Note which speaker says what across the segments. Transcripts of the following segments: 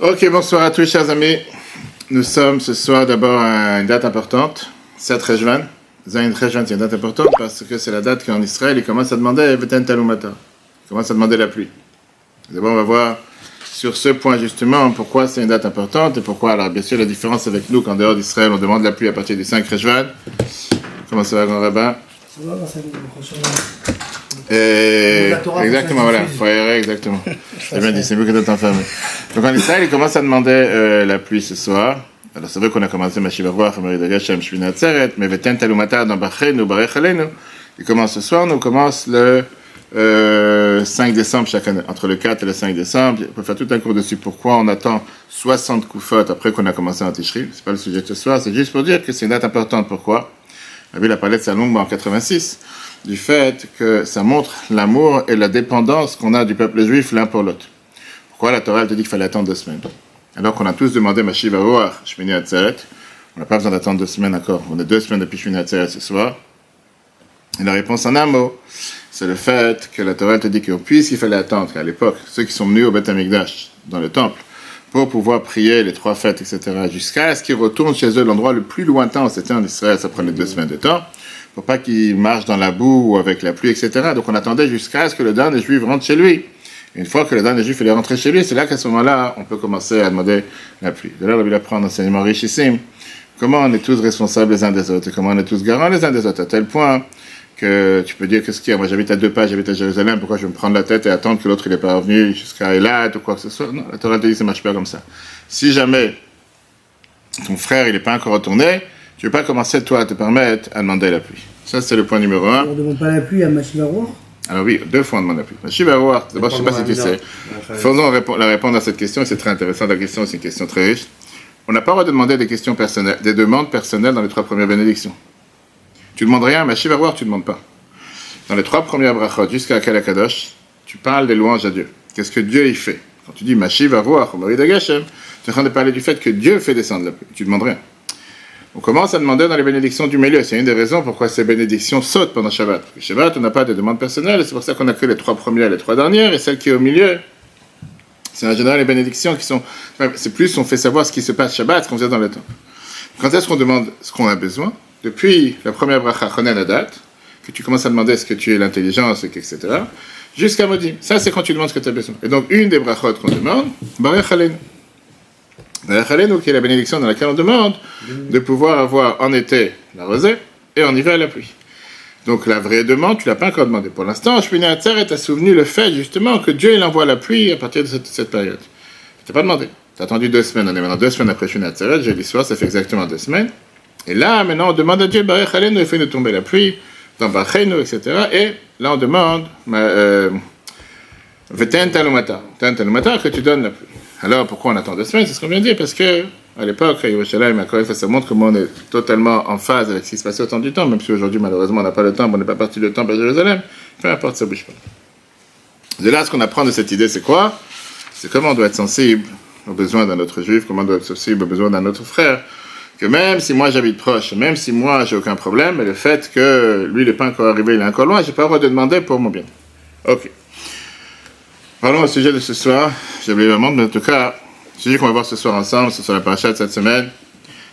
Speaker 1: Ok, bonsoir à tous chers amis. Nous sommes ce soir d'abord à une date importante, 7 Rejvan. Zayin Rejvan, c'est une date importante parce que c'est la date qu'en Israël, ils commencent à demander Veten Talumata. Ils commencent à demander la pluie. D'abord, on va voir sur ce point justement pourquoi c'est une date importante et pourquoi. Alors, bien sûr, la différence avec nous qu'en dehors d'Israël, on demande la pluie à partir du 5 Rejvan. Comment ça va, grand rabbin?
Speaker 2: Ça va, ça va.
Speaker 1: Exactement, voilà, faut aérer, exactement. C'est bien dit, c'est mieux que d'être enfermé. Donc en Israël, ils commencent à demander la pluie ce soir. Alors c'est vrai qu'on a commencé Mashivaroach, Marid Agashem, Shvina Atzeret, mais Veten Talumata dans Bachenu, Barech Alenu. Il commence ce soir, nous commence le 5 décembre chaque année. Entre le 4 et le 5 décembre, on peut faire tout un cours dessus. Pourquoi on attend 60 koufot après qu'on a commencé en Tishri? C'est pas le sujet de ce soir, c'est juste pour dire que c'est une date importante. Pourquoi? On a vu la palette Salomba en 86, du fait que ça montre l'amour et la dépendance qu'on a du peuple juif l'un pour l'autre. Pourquoi la Torah elle te dit qu'il fallait attendre 2 semaines? Alors qu'on a tous demandé Mashiv Aroach, Shmini Atzeret, on n'a pas besoin d'attendre 2 semaines encore. On est 2 semaines depuis Shmini Atzeret ce soir. Et la réponse en un mot, c'est le fait que la Torah elle te dit que puisqu'il fallait attendre qu'à l'époque, ceux qui sont venus au Beth Amikdash, dans le temple, pour pouvoir prier les 3 fêtes, etc., jusqu'à ce qu'ils retournent chez eux, l'endroit le plus lointain, c'était en Israël, ça prenait 2 semaines de temps, pour pas qu'ils marchent dans la boue ou avec la pluie, etc. Donc on attendait jusqu'à ce que le dernier juif rentre chez lui. Et une fois que le dernier juif est rentré chez lui, c'est là qu'à ce moment-là, on peut commencer à demander la pluie. De là, on va apprendre un enseignement richissime, comment on est tous responsables les uns des autres, et comment on est tous garants les uns des autres, à tel point que tu peux dire qu'est-ce qu'il y a, moi j'habite à 2 pas, j'habite à Jérusalem, pourquoi je vais me prendre la tête et attendre que l'autre il n'est pas revenu jusqu'à Eilat ou quoi que ce soit? Non, la Torah te dit que ça ne marche pas comme ça. Si jamais ton frère il n'est pas encore retourné, tu ne veux pas commencer toi à te permettre à demander la pluie. Ça c'est le point numéro 1.
Speaker 2: On ne demande pas la pluie à Mashivaroach?
Speaker 1: Alors oui, 2 fois on demande la pluie. Mashivaroach, d'abord je ne sais pas si tu sais. Faisons la réponse à cette question, c'est très intéressant, la question c'est une question très riche. On n'a pas le droit de demander des questions personnelles, des demandes personnelles dans les 3 premières bénédictions. Tu ne demandes rien, mais Shivaroach, tu ne demandes pas. Dans les 3 premières brachot, jusqu'à Kalakadosh, tu parles des louanges à Dieu. Qu'est-ce que Dieu y fait? Quand tu dis Mashivaroach, Marid Agashem, tu es en train de parler du fait que Dieu fait descendre la pluie. Tu ne demandes rien. On commence à demander dans les bénédictions du milieu. C'est une des raisons pourquoi ces bénédictions sautent pendant Shabbat. Parce que Shabbat, on n'a pas de demandes personnelles, et c'est pour ça qu'on a que les 3 premières et les 3 dernières, et celle qui est au milieu, c'est en général les bénédictions qui sont. C'est plus, on fait savoir ce qui se passe Shabbat, ce qu'on faisait dans le temps. Quand est-ce qu'on demande ce qu'on a besoin? Depuis la première bracha, Chonen Adat, que tu commences à demander est-ce que tu es l'intelligence, etc., jusqu'à Modim. Ça, c'est quand tu demandes ce que tu as besoin. Et donc, une des brachot qu'on demande, Barech Alenu. Barech Alenu, qui est la bénédiction dans laquelle on demande de pouvoir avoir en été la rosée et en hiver la pluie. Donc, la vraie demande, tu ne l'as pas encore demandé. Pour l'instant, Shmini Atzeret t'a souvenu le fait, justement, que Dieu, il envoie la pluie à partir de cette période. Tu t'as pas demandé. Tu as attendu 2 semaines. On est maintenant 2 semaines après Shmini Atzeret. Jeudi soir, ça fait exactement 2 semaines. Et là, maintenant, on demande à Dieu, Barech Alenu, il fait nous tomber la pluie, dans Bachenu, etc. Et là, on demande, Veten Talumata, que tu donnes la pluie. Alors, pourquoi on attend 2 semaines? C'est ce qu'on vient de dire, parce que, à l'époque, à Yerushalayim, à Koref, ça montre comment on est totalement en phase avec ce qui se passait au temps du temps, même si aujourd'hui, malheureusement, on n'a pas le temps, on n'est pas parti du temple à Jérusalem, peu importe, ça ne bouge pas. De là, ce qu'on apprend de cette idée, c'est quoi? C'est comment on doit être sensible aux besoins d'un autre juif, comment on doit être sensible aux besoins d'un autre frère, que même si moi j'habite proche, même si moi j'ai aucun problème, mais le fait que lui il n'est pas encore arrivé, il est encore loin, j'ai pas le droit de demander pour mon bien. Ok. Parlons au sujet de ce soir. J'ai oublié le monde, mais en tout cas, le sujet qu'on va voir ce soir ensemble, c'est sur la paracha de cette semaine.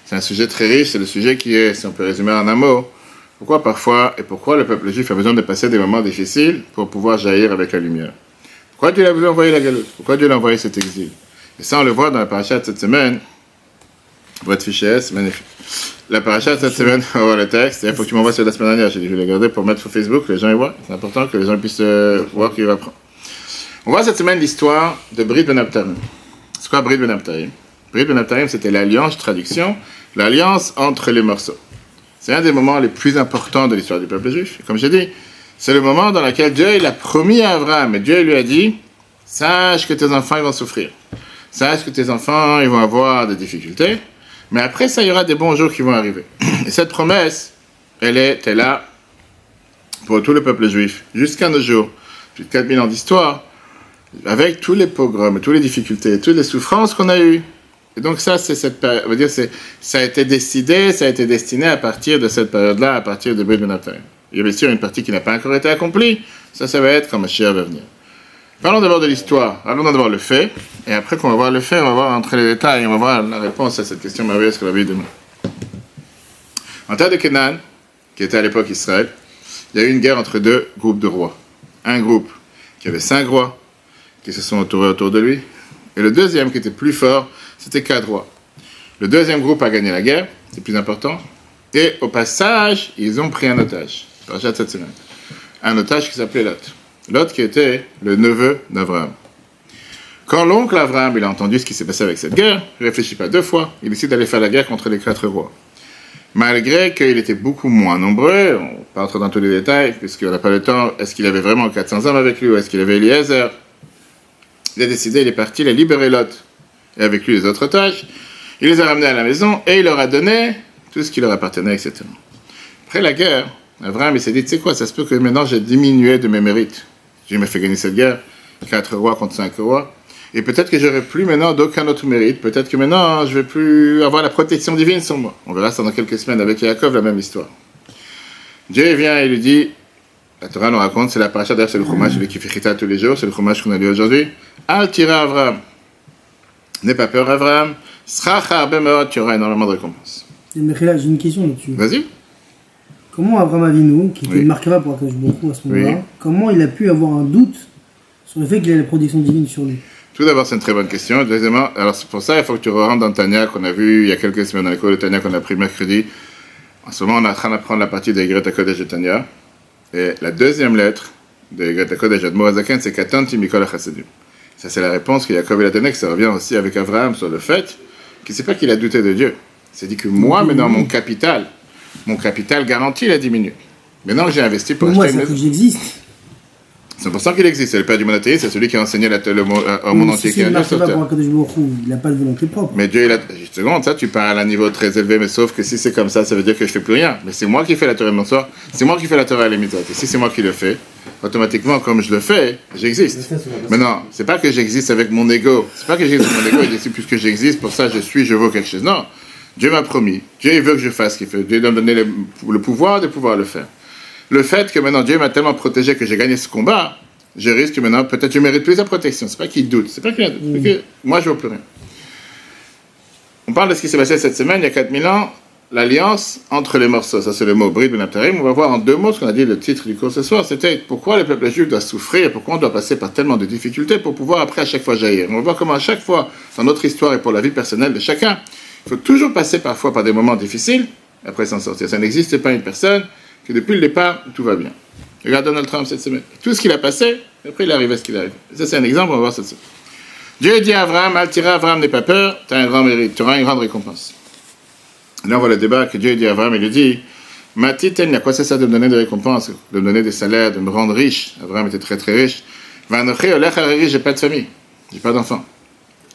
Speaker 1: C'est un sujet très riche, c'est le sujet qui est, si on peut résumer en un mot, pourquoi parfois et pourquoi le peuple juif a besoin de passer des moments difficiles pour pouvoir jaillir avec la lumière. Pourquoi Dieu a voulu envoyer la galoute? Pourquoi Dieu a envoyé cet exil? Et ça, on le voit dans la paracha de cette semaine. Votre fichier, c'est magnifique. La paracha de cette semaine, on va voir le texte. Il faut que tu m'envoies sur la semaine dernière. J'ai dit, je vais le garder pour mettre sur Facebook, que les gens y voient. C'est important que les gens puissent voir qu'il va prendre. On voit cette semaine l'histoire de Brit Ben Abtarim. C'est quoi Brit Ben Abtarim? Brit Ben Abtarim, c'était l'alliance, traduction, l'alliance entre les morceaux. C'est un des moments les plus importants de l'histoire du peuple juif. Et comme j'ai dit, c'est le moment dans lequel Dieu il a promis à Abraham, et Dieu lui a dit, sache que tes enfants ils vont souffrir. Sache que tes enfants ils vont avoir des difficultés. Mais après ça, il y aura des bons jours qui vont arriver. Et cette promesse, elle était là pour tout le peuple juif, jusqu'à nos jours, plus de 4000 ans d'histoire, avec tous les pogroms, toutes les difficultés, toutes les souffrances qu'on a eues. Et donc ça, c'est cette période, on va dire, ça a été décidé, ça a été destiné à partir de cette période-là, à partir de Brit Ben Abtarim. Il y a bien sûr une partie qui n'a pas encore été accomplie, ça va être quand Mashiach va venir. Parlons d'abord de l'histoire, allons d'abord le fait, et après qu'on va voir le fait, on va voir entre les détails, et on va voir la réponse à cette question merveilleuse que va vivre demain. En terre de Canaan, qui était à l'époque Israël, il y a eu une guerre entre deux groupes de rois. Un groupe qui avait 5 rois, qui se sont entourés autour de lui, et le deuxième qui était plus fort, c'était 4 rois. Le deuxième groupe a gagné la guerre, c'est plus important, et au passage, ils ont pris un otage, parachat cette semaine. Un otage qui s'appelait Lot. Lot qui était le neveu d'Abraham. Quand l'oncle Abraham il a entendu ce qui s'est passé avec cette guerre, il ne réfléchit pas 2 fois, il décide d'aller faire la guerre contre les 4 rois. Malgré qu'il était beaucoup moins nombreux, on ne va pas entrer dans tous les détails, puisqu'on n'a pas le temps, est-ce qu'il avait vraiment 400 hommes avec lui, ou est-ce qu'il avait Eliezer? Il a décidé, il est parti, il a libéré Lot, et avec lui les autres otages, il les a ramenés à la maison, et il leur a donné tout ce qui leur appartenait, etc. Après la guerre, Abraham il s'est dit, tu sais quoi, ça se peut que maintenant j'ai diminué de mes mérites. Dieu m'a fait gagner cette guerre, 4 rois contre 5 rois, et peut-être que j'aurai plus maintenant d'aucun autre mérite, peut-être que maintenant je vais plus avoir la protection divine sur moi. On verra ça dans quelques semaines avec Yaakov, la même histoire. Dieu vient et lui dit, la Torah nous raconte, c'est la paracha d'ailleurs, c'est le chumash, celui qui fait chita tous les jours, c'est le chumash qu'on a lu aujourd'hui. Al tira Abraham. N'aie pas peur Abraham, sracha bemeot, tu auras énormément de récompenses.
Speaker 2: Mais là, j'ai une question là-dessus.
Speaker 1: Vas-y.
Speaker 2: Comment Abraham Avinu, qui était marquable pour Akadosh Baruch Hu à ce moment-là, comment il a pu avoir un doute sur le fait qu'il ait la protection divine sur lui?
Speaker 1: Tout d'abord, c'est une très bonne question. Deuxièmement, alors c'est pour ça il faut que tu rentres dans Tania qu'on a vu il y a quelques semaines, dans l'école de Tania qu'on a pris mercredi. En ce moment, on est en train d'apprendre la partie de Ygret HaKodesh de Tania. Et la deuxième lettre de Ygret HaKodesh de Morazaken, c'est Katanti Mikol HaChasadim. Ça, c'est la réponse que Yaakov a donnée, que ça revient aussi avec Abraham sur le fait qu'il ne sait pas qu'il a douté de Dieu. Il s'est dit que moi, maintenant, mon capital garanti, il a diminué. Maintenant que j'ai investi pour acheter une maison.
Speaker 2: J'existe.
Speaker 1: C'est pour ça qu'il existe. C'est le père du monothéisme, c'est celui qui a enseigné au monde entier qui a Dieu sur terre.
Speaker 2: Il n'a pas de volonté propre.
Speaker 1: Mais Dieu, juste une seconde, ça, tu parles à un niveau très élevé, mais sauf que si c'est comme ça, ça veut dire que je ne fais plus rien. Mais c'est moi qui fais la Torah bonsoir, c'est moi qui fais la Torah à l'imitat. Et si c'est moi qui le fais, automatiquement, comme je le fais, j'existe. Mais non, c'est pas que j'existe avec mon ego. C'est pas que j'existe avec mon ego et décide puisque j'existe, pour ça je vaux quelque chose. Non. Dieu m'a promis. Dieu il veut que je fasse ce qu'il fait. Dieu doit me donner le pouvoir de pouvoir le faire. Le fait que maintenant Dieu m'a tellement protégé que j'ai gagné ce combat, je risque que maintenant, peut-être je mérite plus la protection. C'est pas qu'il doute. C'est pas qu'il doute. C'est que moi, je ne veux plus rien. On parle de ce qui s'est passé cette semaine, il y a 4000 ans, l'alliance entre les morceaux. Ça, c'est le mot Brit Ben Abtarim. On va voir en 2 mots ce qu'on a dit, le titre du cours ce soir. C'était pourquoi le peuple juif doit souffrir et pourquoi on doit passer par tellement de difficultés pour pouvoir après à chaque fois jaillir. On va voir comment à chaque fois, dans notre histoire et pour la vie personnelle de chacun, il faut toujours passer parfois par des moments difficiles, après s'en sortir. Ça n'existe pas une personne que depuis le départ, tout va bien. Regarde Donald Trump cette semaine. Tout ce qu'il a passé, après il arrive à ce qu'il arrive. Ça c'est un exemple, on va voir ça. Dieu dit à Abraham, Altira, Abraham, n'aie pas peur, tu as un grand mérite, tu auras une grande récompense. Là on voit le débat que Dieu dit à Abraham, il lui dit, Matiten, à quoi c'est ça de me donner des récompenses, de me donner des salaires, de me rendre riche? Abraham était très très riche. Vanoché, Olech Harari, j'ai pas de famille, j'ai pas d'enfant.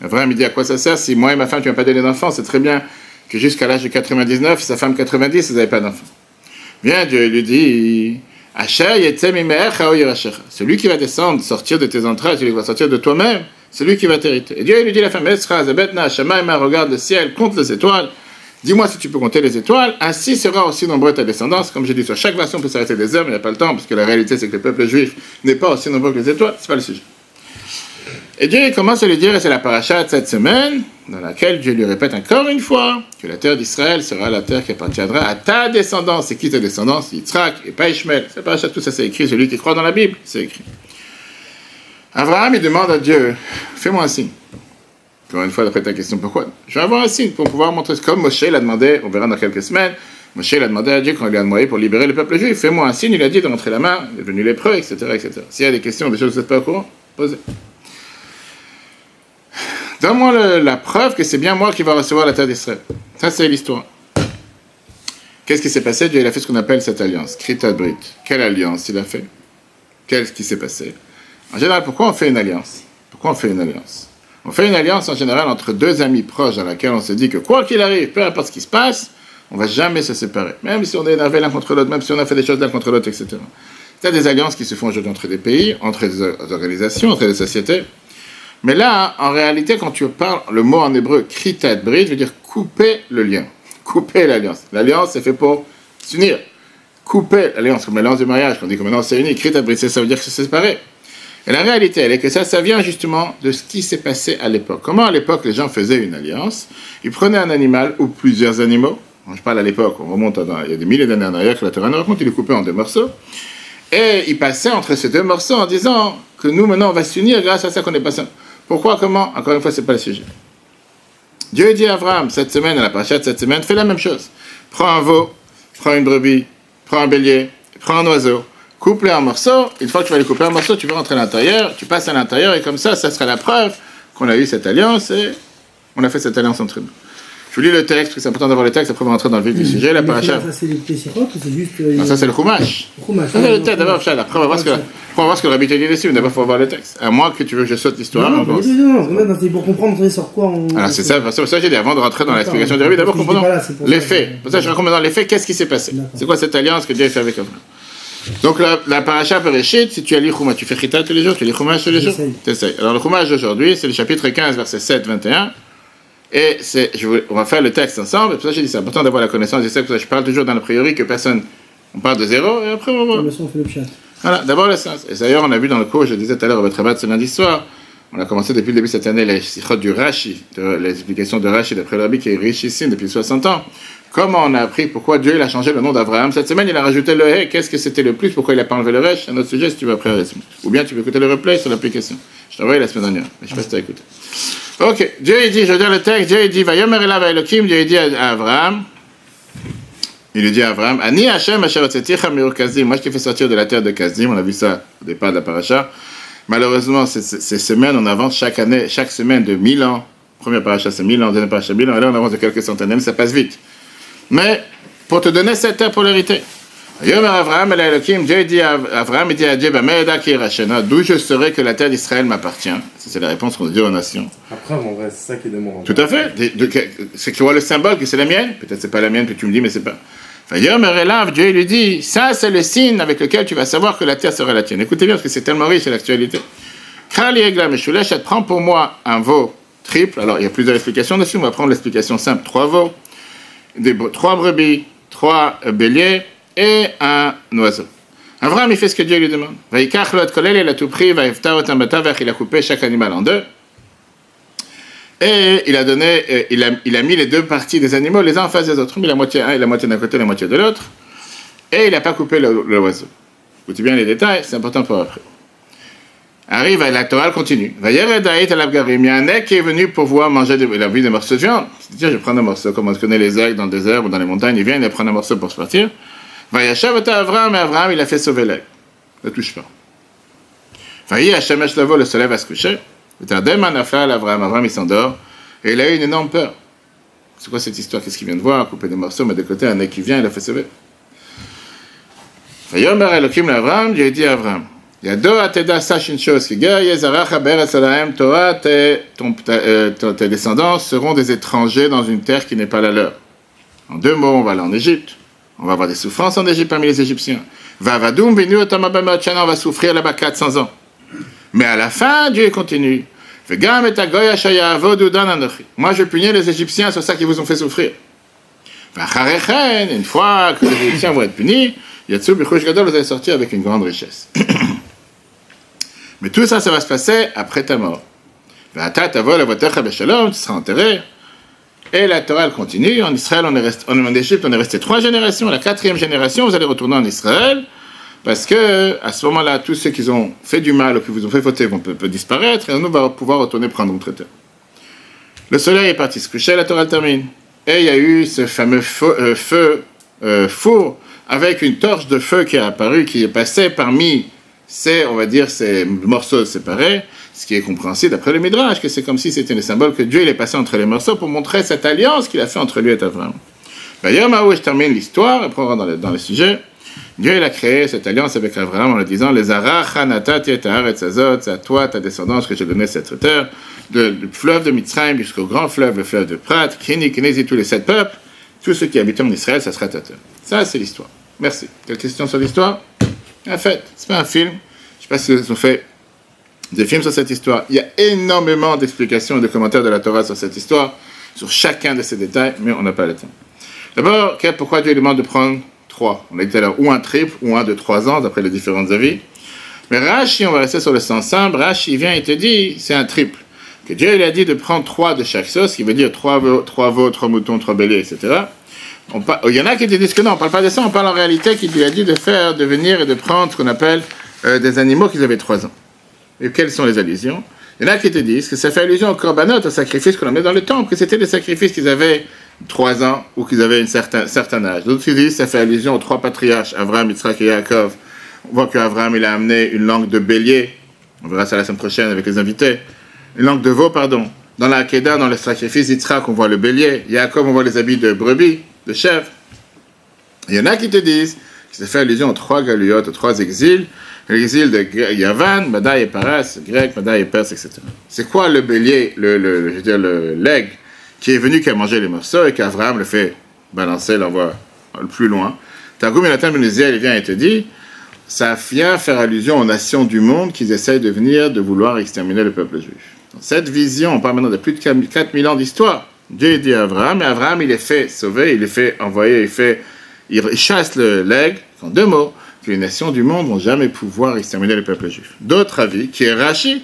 Speaker 1: Abraham il dit, à quoi ça sert si moi et ma femme tu m'as pas donné d'enfant? C'est très bien que jusqu'à l'âge de 99, sa femme 90, vous n'avez pas d'enfant. Bien, Dieu lui dit, celui qui va descendre, sortir de tes entrailles, celui qui va sortir de toi-même, c'est lui qui va t'hériter. Et Dieu lui dit à la femme, regarde le ciel, compte les étoiles, dis-moi si tu peux compter les étoiles, ainsi sera aussi nombreux ta descendance. Comme j'ai dit, sur chaque version on peut s'arrêter des heures, mais il n'y a pas le temps, parce que la réalité c'est que le peuple juif n'est pas aussi nombreux que les étoiles, c'est pas le sujet. Et Dieu commence à lui dire, et c'est la paracha de cette semaine, dans laquelle Dieu lui répète encore une fois que la terre d'Israël sera la terre qui appartiendra à ta descendance. C'est qui ta descendance? Yitzhak et pas Ishmael. C'est la paracha, tout ça c'est écrit, celui qui croit dans la Bible, c'est écrit. Abraham, il demande à Dieu, fais-moi un signe. Encore une fois, d'après ta question, pourquoi? Je vais avoir un signe pour pouvoir montrer, comme Moshe l'a demandé, on verra dans quelques semaines, Moshe l'a demandé à Dieu quand il lui a demandé pour libérer le peuple juif, fais-moi un signe, il a dit de montrer la main, il est devenu lépreux, etc., etc. S'il y a des questions, des choses que vous n'êtes pas au courant, posez. Donne-moi la preuve que c'est bien moi qui va recevoir la terre d'Israël. Ça, c'est l'histoire. Qu'est-ce qui s'est passé? Dieu il a fait ce qu'on appelle cette alliance, Kritat Brit. Quelle alliance il a fait? Qu'est-ce qui s'est passé? En général, pourquoi on fait une alliance? Pourquoi on fait une alliance? On fait une alliance en général entre 2 amis proches dans laquelle on se dit que quoi qu'il arrive, peu importe ce qui se passe, on ne va jamais se séparer. Même si on est énervé l'un contre l'autre, même si on a fait des choses l'un contre l'autre, etc. Il y a des alliances qui se font aujourd'hui entre des pays, entre des organisations, entre des sociétés. Mais là, en réalité, quand tu parles, le mot en hébreu, kritat brit, veut dire couper le lien. Couper l'alliance. L'alliance, c'est fait pour s'unir. Couper l'alliance, comme l'alliance du mariage, qu'on dit que maintenant c'est uni. Kritat brit, ça veut dire que c'est séparé. Et la réalité, elle est que ça vient justement de ce qui s'est passé à l'époque. Comment à l'époque, les gens faisaient une alliance? Ils prenaient un animal ou plusieurs animaux. Je parle à l'époque, on remonte il y a des milliers d'années en arrière que la Torah nous raconte, ils les coupaient en 2 morceaux. Et ils passaient entre ces 2 morceaux en disant que nous, maintenant, on va s'unir grâce à ça qu'on est passé. Pourquoi, comment? Encore une fois, ce n'est pas le sujet. Dieu dit à Abraham, cette semaine, à la paracha de cette semaine, fais la même chose. Prends un veau, prends une brebis, prends un bélier, prends un oiseau, coupe-les en morceaux. Une fois que tu vas les couper en morceaux, tu vas rentrer à l'intérieur, tu passes à l'intérieur, et comme ça sera la preuve qu'on a eu cette alliance, et on a fait cette alliance entre nous. Je vous lis le texte, parce que c'est important d'avoir le texte, après on va rentrer dans le vif du sujet, la paracha.
Speaker 2: Ça, c'est les Pessirot ou c'est juste.
Speaker 1: Non, ça, c'est le Chumash.
Speaker 2: C'est
Speaker 1: le texte, d'abord, après, on va voir ce que le rabbi te dit dessus, mais d'abord, il faut voir le texte. À moins que tu veux que je saute l'histoire.
Speaker 2: Non, c'est pour comprendre sur quoi on.
Speaker 1: Alors, c'est ça, parce que j'ai dit, avant de rentrer dans l'explication du rabbi, d'abord, comprenons les faits. Pour ça, je raconte dans les faits, qu'est-ce qui s'est passé. C'est quoi cette alliance que Dieu a fait avec Abraham. Donc, la paracha Bereshit, si tu as lu Chumash, tu fais Chita tous les jours, tu lis Chumash tous les jours. T'essayes. Alors, le Chumash d'aujourd'hui, c'est le chapitre 15, verset 7-21. Et on va faire le texte ensemble, et pour ça j'ai dit c'est important d'avoir la connaissance du texte, pour ça je parle toujours dans la priori que personne, on part de zéro, et après on va voir. Voilà, d'abord le sens. Et d'ailleurs on a vu dans le cours, je disais tout à l'heure, au Betrabat ce lundi soir, on a commencé depuis le début de cette année les sikhot du Rashi, les explications de Rashi d'après le Rabbi qui est richissime depuis 60 ans. Comment on a appris pourquoi Dieu il a changé le nom d'Abraham. Cette semaine il a rajouté le He, qu'est-ce que c'était le plus, pourquoi il n'a pas enlevé le Resh, c'est un autre sujet si tu veux après résumer. Ou bien tu peux écouter le replay sur l'application. Je t'ai envoyé la semaine dernière, mais je sais pas si tu as écouté. Ok, Dieu il dit, je veux dire le texte, Dieu il dit, Vayomer elav Elokim, Dieu il dit à Abraham, il lui dit à Abraham, Ani Hashem asher hotzeticha me'ur Kasdim, moi je t'ai fait sortir de la terre de Kasdim, on a vu ça au départ de la paracha. Malheureusement, ces semaines, on avance chaque année, chaque semaine de 1000 ans. Première paracha c'est 1000 ans, deuxième paracha 1000 ans, et là on avance de quelques centaines d'années, ça passe vite. Mais, pour te donner cette terre pour l'hériter. Vayomer Abraham Elokim, Dieu dit à Abraham, il dit à Dieu, d'où je saurai que la terre d'Israël m'appartient. C'est la réponse qu'on dit aux nations.
Speaker 3: Après, en vrai, c'est ça qui demande.
Speaker 1: Tout à fait. C'est que tu vois le symbole, que c'est la mienne. Peut-être c'est pas la mienne, puis tu me dis, mais c'est pas. Dieu lui dit, ça c'est le signe avec lequel tu vas savoir que la terre sera la tienne. Écoutez bien, parce que c'est tellement riche, c'est l'actualité. Prends pour moi un veau triple. Alors, il y a plusieurs explications dessus. On va prendre l'explication simple. 3 veaux, 3 brebis, 3 béliers et un oiseau. Abraham, il fait ce que Dieu lui demande. Il a tout pris, il a coupé chaque animal en 2. Et il a donné, il a mis les 2 parties des animaux les uns en face des autres. Il a mis la moitié un et la moitié d'un côté, la moitié de l'autre. Et il n'a pas coupé l'oiseau. Écoutez bien les détails, c'est important pour après. Arrive, la Torah continue. Il y a un nec qui est venu pour voir manger il a vu des morceaux de viande. C'est-à-dire, je prends un morceau, comme on connaît les aigles dans le désert ou dans les montagnes, il vient, il prend un morceau pour se partir. Abraham, il a fait sauver l'aigle. Ne touche pas. Le soleil va se coucher. Abraham, il s'endort. Et il a eu une énorme peur. C'est quoi cette histoire? Qu'est-ce qu'il vient de voir? Couper des morceaux, mais de côté, un nec qui vient, il a fait sauver. Abraham, Dieu dit à Abraham, sache une chose, tes descendants seront des étrangers dans une terre qui n'est pas la leur. En 2 mots, on va aller en Égypte. On va avoir des souffrances en Égypte parmi les Égyptiens. On va souffrir là-bas 400 ans. Mais à la fin, Dieu continue. Moi, je punis les Égyptiens sur ça qu'ils vous ont fait souffrir. Une fois que les Égyptiens vont être punis, vous allez sortir avec une grande richesse. Mais tout ça, ça va se passer après ta mort. Tu seras enterré. Et la Torah, elle continue. En Israël, en Égypte, on est resté 3 générations. La 4e génération, vous allez retourner en Israël. Parce que, à ce moment-là, tous ceux qui ont fait du mal ou qui vous ont fait fauter peut disparaître. Et nous, on va pouvoir retourner prendre notre terre. Le soleil est parti se coucher, la Torah termine. Et il y a eu ce fameux four avec une torche de feu qui est apparue, qui est passée parmi ces morceaux séparés. Ce qui est compréhensible d'après le Midrash, que c'est comme si c'était le symbole que Dieu il est passé entre les morceaux pour montrer cette alliance qu'il a fait entre lui et Abraham. D'ailleurs, je termine l'histoire, après on va dans le sujet. Dieu il a créé cette alliance avec Abraham en lui disant les c'est à toi, ta descendance, que j'ai donné cette terre, du fleuve de Mitzrayim jusqu'au grand fleuve, le fleuve de Prat, Kini, Kinesi, tous les 7 peuples, tous ceux qui habitent en Israël, ça sera ta terre. Ça, c'est l'histoire. Merci. Quelle question sur l'histoire? En fait, c'est pas un film. Je sais pas si ils ont fait des films sur cette histoire. Il y a énormément d'explications et de commentaires de la Torah sur cette histoire, sur chacun de ces détails, mais on n'a pas le temps. D'abord, pourquoi Dieu demande de prendre 3? On a dit tout à l'heure, ou un triple, ou un de 3 ans, d'après les différents avis. Mais Rashi, on va rester sur le sens simple, Rashi vient et te dit, c'est un triple. Que Dieu, il a dit de prendre 3 de chaque sauce, ce qui veut dire 3 veaux, 3 moutons, 3 béliers, etc. Il y en a qui te disent que non, on ne parle pas de ça, on parle en réalité qu'il lui a dit de venir et de prendre ce qu'on appelle des animaux qui avaient 3 ans. Et quelles sont les allusions? Il y en a qui te disent que ça fait allusion au korbanot, au sacrifice qu'on a mis dans le temple, que c'était des sacrifices qu'ils avaient 3 ans ou qu'ils avaient un certain âge. D'autres qui disent que ça fait allusion aux 3 patriarches, Abraham, Yitzhak et Yaakov. On voit qu'Abraham, il a amené une langue de bélier, on verra ça la semaine prochaine avec les invités, une langue de veau, pardon. Dans la Hakeda, dans le sacrifice d'Yitzhak, on voit le bélier. Yaakov, on voit les habits de brebis, de chèvre. Il y en a qui te disent que ça fait allusion aux 3 galiotes, aux 3 exils. L'exil de Yavan, Madaï et Paras, grec, Madaï et Perse, etc. C'est quoi le bélier, l'aigle, qui est venu, qui a mangé les morceaux et qu'Abraham le fait balancer, l'envoie le plus loin. Targum Yonatan Ben Uziel, il vient et te dit, ça vient faire allusion aux nations du monde qui essayent de venir, de vouloir exterminer le peuple juif. Dans cette vision, on parle maintenant de plus de 4000 ans d'histoire. Dieu dit à Abraham, et Abraham, il est fait sauver, il est fait envoyer, il chasse l'aigle, en 2 mots, que les nations du monde vont jamais pouvoir exterminer le peuple juif. D'autres avis, qui est Rashi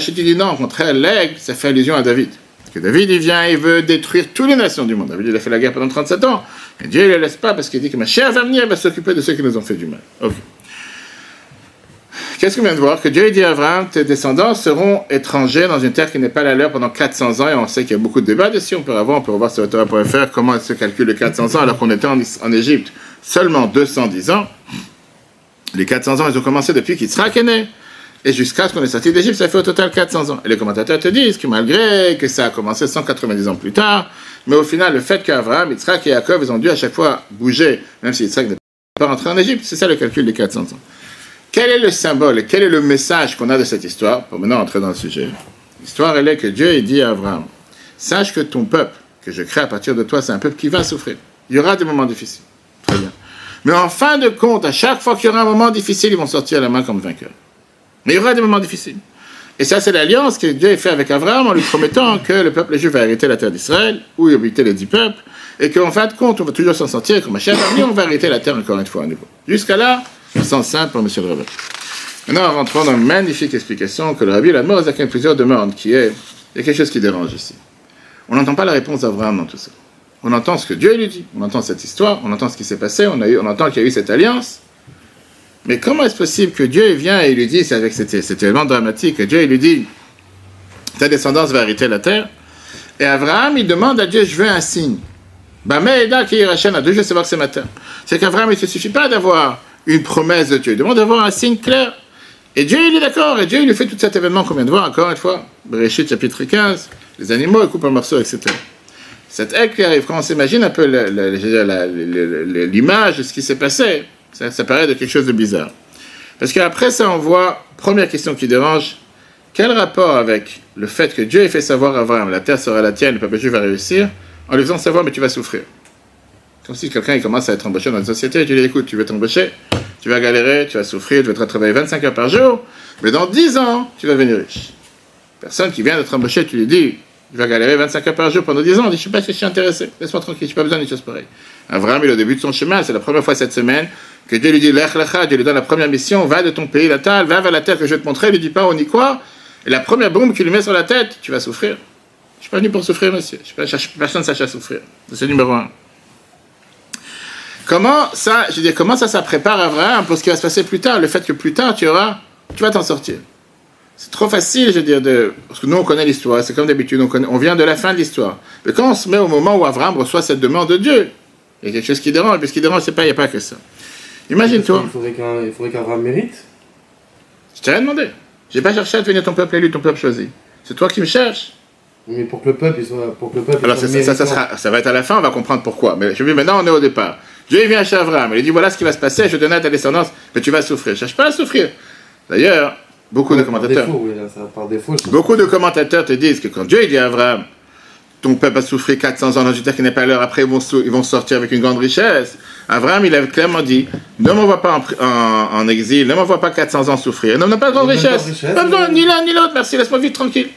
Speaker 1: dit non, au contraire, l'aigle, ça fait allusion à David. Parce que David, il vient, il veut détruire toutes les nations du monde. David, il a fait la guerre pendant 37 ans. Et Dieu, il ne le laisse pas parce qu'il dit que ma chair va venir, il va s'occuper de ceux qui nous ont fait du mal. Ok. Qu'est-ce qu'on vient de voir? Que Dieu dit à Abraham, tes descendants seront étrangers dans une terre qui n'est pas la leur pendant 400 ans, et on sait qu'il y a beaucoup de débats dessus, on peut revoir sur Torah.fr comment se calcule les 400 ans alors qu'on était en Égypte seulement 210 ans. Les 400 ans, ils ont commencé depuis qu'Yitzhak est né, et jusqu'à ce qu'on est sorti d'Égypte, ça fait au total 400 ans. Et les commentateurs te disent que malgré que ça a commencé 190 ans plus tard, mais au final, le fait qu'Abraham, Yitzhak et Yaakov, ils ont dû à chaque fois bouger, même si Yitzhak n'est pas rentré en Égypte, c'est ça le calcul des 400 ans. Quel est le symbole, quel est le message qu'on a de cette histoire? Pour maintenant entrer dans le sujet. L'histoire, elle est que Dieu il dit à Abraham, sache que ton peuple, que je crée à partir de toi, c'est un peuple qui va souffrir. Il y aura des moments difficiles. Très bien. Mais en fin de compte, à chaque fois qu'il y aura un moment difficile, ils vont sortir la main comme vainqueurs. Mais il y aura des moments difficiles. Et ça, c'est l'alliance que Dieu a fait avec Abraham en lui promettant que le peuple juif va hériter la terre d'Israël, où il habitait les 10 peuples, et qu'en fin de compte, on va toujours s'en sortir, et que ma chère amie, on va hériter la terre encore une fois à nouveau. Jusqu'à là, un sens simple pour M. le Rabbi. Maintenant, rentrons dans une magnifique explication que le Rabbi l'Admor a plusieurs demandes, qui est, il y a quelque chose qui dérange ici. On n'entend pas la réponse d'Abraham dans tout ça. On entend ce que Dieu lui dit, on entend cette histoire, on entend ce qui s'est passé, on entend qu'il y a eu cette alliance. Mais comment est-ce possible que Dieu vient et lui dit, c'est avec cet événement dramatique, que Dieu lui dit, ta descendance va hériter la terre, et Abraham, il demande à Dieu, je veux un signe. Je veux savoir que c'est ma terre. C'est qu'Abraham, il ne se suffit pas d'avoir une promesse de Dieu, il demande d'avoir un signe clair. Et Dieu, il est d'accord, et Dieu, il lui fait tout cet événement qu'on vient de voir, encore une fois, Bereshit chapitre 15, les animaux, ils coupent un morceau, etc. Cette aigle qui arrive, quand on s'imagine un peu l'image de ce qui s'est passé, ça paraît de quelque chose de bizarre. Parce qu'après ça, on voit, première question qui dérange, quel rapport avec le fait que Dieu ait fait savoir à Abraham, la terre sera la tienne, le peuple juif va réussir, en lui faisant savoir, mais tu vas souffrir. Comme si quelqu'un il commence à être embauché dans une société, et tu lui dis, écoute, tu veux t'embaucher, tu vas galérer, tu vas souffrir, tu vas travailler 25 heures par jour, mais dans 10 ans, tu vas devenir riche. Personne qui vient d'être embauché, tu lui dis, tu vas galérer 25 heures par jour pendant 10 ans, on dit, je ne sais pas si je suis intéressé, laisse-moi tranquille, je n'ai pas besoin d'une chose pareille. Abraham, il est au début de son chemin, c'est la première fois cette semaine que Dieu lui dit, Lech lecha, Dieu lui donne la première mission, va de ton pays natal, va vers la terre que je vais te montrer, il lui dit pas, on y croit, et la première bombe qu'il lui met sur la tête, tu vas souffrir. Je ne suis pas venu pour souffrir, monsieur, personne ne sache à souffrir, c'est le numéro 1. Comment ça prépare Abraham pour ce qui va se passer plus tard, le fait que plus tard, tu vas t'en sortir. C'est trop facile, parce que nous, on connaît l'histoire, c'est comme d'habitude, on vient de la fin de l'histoire. Mais quand on se met au moment où Abraham reçoit cette demande de Dieu, il y a quelque chose qui dérange, mais ce qui dérange, il n'y a pas que ça. Imagine-toi.
Speaker 3: Il faudrait qu'Abraham mérite.
Speaker 1: Je t'ai rien demandé. Je n'ai pas cherché à devenir ton peuple élu, ton peuple choisi. C'est toi qui me cherches.
Speaker 3: Mais pour que le peuple soit.
Speaker 1: Alors, ça va être à la fin, on va comprendre pourquoi. Mais je dis, maintenant, on est au départ. Dieu vient chez Abraham, il dit, voilà ce qui va se passer, je vais donner à ta descendance, mais tu vas souffrir. Je ne cherche pas à souffrir. D'ailleurs, beaucoup de commentateurs te disent que quand Dieu dit à Abraham, ton peuple a souffert 400 ans dans une terre qui n'est pas leur, après ils vont sortir avec une grande richesse. Abraham, il a clairement dit, ne m'envoie pas en exil, ne m'envoie pas 400 ans souffrir, ne m'envoie pas de grande richesse. Ni l'un ni l'autre, merci, laisse-moi vivre tranquille.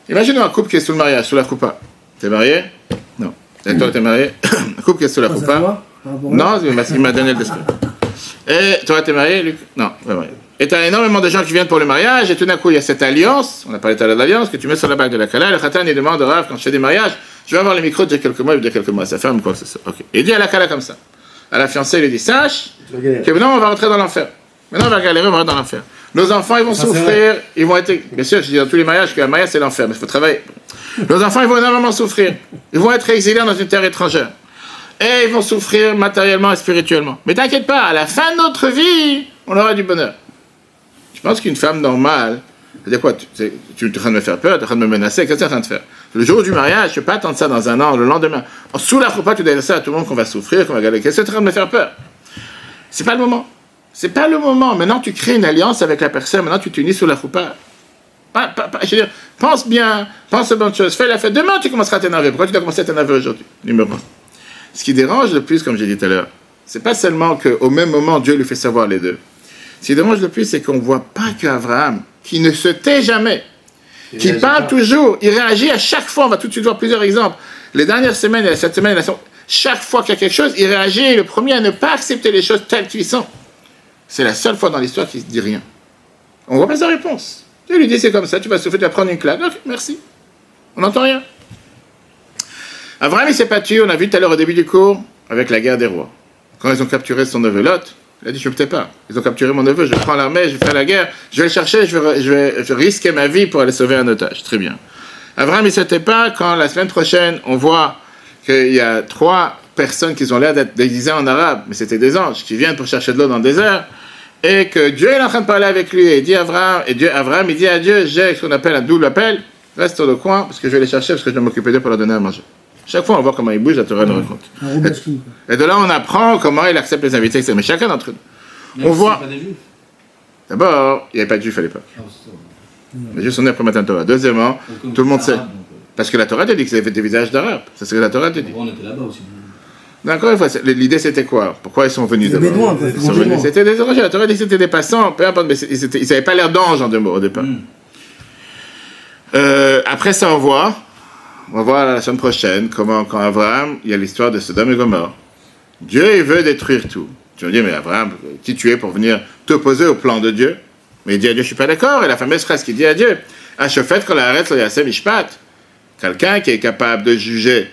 Speaker 1: Imaginons un couple qui est sous le mariage, sous la choupa. T'es marié? Non. Et toi, t'es marié? Un couple qui est sous la choupa? Non, il m'a donné le destin. Et toi, t'es marié, Luc? Non, pas marié. Et tu as énormément de gens qui viennent pour le mariage, et tout d'un coup, il y a cette alliance, on a parlé tout à l'heure d'alliance, que tu mets sur la bague de la Kala. Le Khatan, il demande au Rav, quand je fais des mariages, je vais avoir les micros de quelques mois, il dit quelques mois à sa femme, quoi que ce soit. Ok. Et il dit à la Kala comme ça. À la fiancée, il lui dit, sache que maintenant, on va rentrer dans l'enfer. Maintenant, on va galérer, on va rentrer dans l'enfer. Nos enfants, ils vont souffrir, ils vont être. Bien sûr, je dis dans tous les mariages qu'un mariage, c'est l'enfer, mais il faut travailler. Nos enfants, ils vont énormément souffrir. Ils vont être exilés dans une terre étrangère. Et ils vont souffrir matériellement et spirituellement. Mais t'inquiète pas, à la fin de notre vie, on aura du bonheur. Je pense qu'une femme normale, c'est-à-dire quoi, tu es en train de me faire peur, tu es en train de me menacer, qu'est-ce que tu es en train de faire? Le jour du mariage, je ne peux pas attendre ça dans un an, le lendemain. Sous la choupa, tu dois dire ça à tout le monde qu'on va souffrir, qu'on va galérer. Qu'est-ce que tu es en train de me faire peur? C'est pas le moment. C'est pas le moment. Maintenant, tu crées une alliance avec la personne, maintenant, tu t'unis sous la choupa. Je veux dire, pense bien, pense aux bonnes choses, fais la fête. Demain, tu commenceras à t'énerver. Pourquoi tu dois commencer à t'énerver aujourd'hui? Numéro 1. Ce qui dérange le plus, comme j'ai dit tout à l'heure, c'est pas seulement qu'au même moment, Dieu lui fait savoir les deux. Ce qui dérange le plus, c'est qu'on ne voit pas qu'Abraham, qui ne se tait jamais, qui parle toujours, il réagit à chaque fois. On va tout de suite voir plusieurs exemples. Les dernières semaines et cette semaine, chaque fois qu'il y a quelque chose, il réagit. Et le premier à ne pas accepter les choses telles qu'elles sont. C'est la seule fois dans l'histoire qu'il ne dit rien. On ne voit pas sa réponse. Dieu lui dit, c'est comme ça, tu vas souffrir, tu vas prendre une claque. Ok, merci. On n'entend rien. Abraham, il s'est battu, on a vu tout à l'heure au début du cours, avec la guerre des rois. Quand ils ont capturé son neveu Lot, il a dit, je ne peux pas. Ils ont capturé mon neveu, je prends l'armée, je vais faire la guerre, je vais le chercher, je vais risquer ma vie pour aller sauver un otage. Très bien. Abraham, il ne se tait pas quand la semaine prochaine, on voit qu'il y a 3 personnes qui ont l'air d'être déguisées en arabe, mais c'était des anges, qui viennent pour chercher de l'eau dans le désert, et que Dieu est en train de parler avec lui, et il dit à Abraham, il dit à Dieu, j'ai ce qu'on appelle un double appel, reste sur le coin, parce que je vais les chercher, parce que je vais m'occuper d'eux pour leur donner à manger. Chaque fois, on voit comment il bouge, la Torah nous raconte. Et de là, on apprend comment il accepte les invités, mais chacun d'entre nous. On voit. D'abord, il n'y avait pas de juifs à l'époque. Les juifs sont nés après matin Torah. Deuxièmement, tout le monde sait. Parce que la Torah te dit qu'ils avaient des visages d'arabes. C'est ce que la Torah te dit.
Speaker 4: On était là-bas aussi.
Speaker 1: D'accord, l'idée c'était quoi? Pourquoi ils sont venus
Speaker 2: d'abord?
Speaker 1: C'était des étrangers. La Torah dit que c'était des passants, peu importe, mais ils n'avaient pas l'air d'anges en 2 mots au départ. Après ça, on va voir la semaine prochaine comment, quand Abraham, il y a l'histoire de Sodome et Gomorrhe. Dieu, il veut détruire tout. Tu vas me dire, mais Abraham, qui tu es pour venir t'opposer au plan de Dieu? Mais il dit à Dieu, je ne suis pas d'accord. Et la fameuse phrase qu'il dit à Dieu, Ashofet kol haaretz lo yaseh mishpat. Quelqu'un qui est capable de juger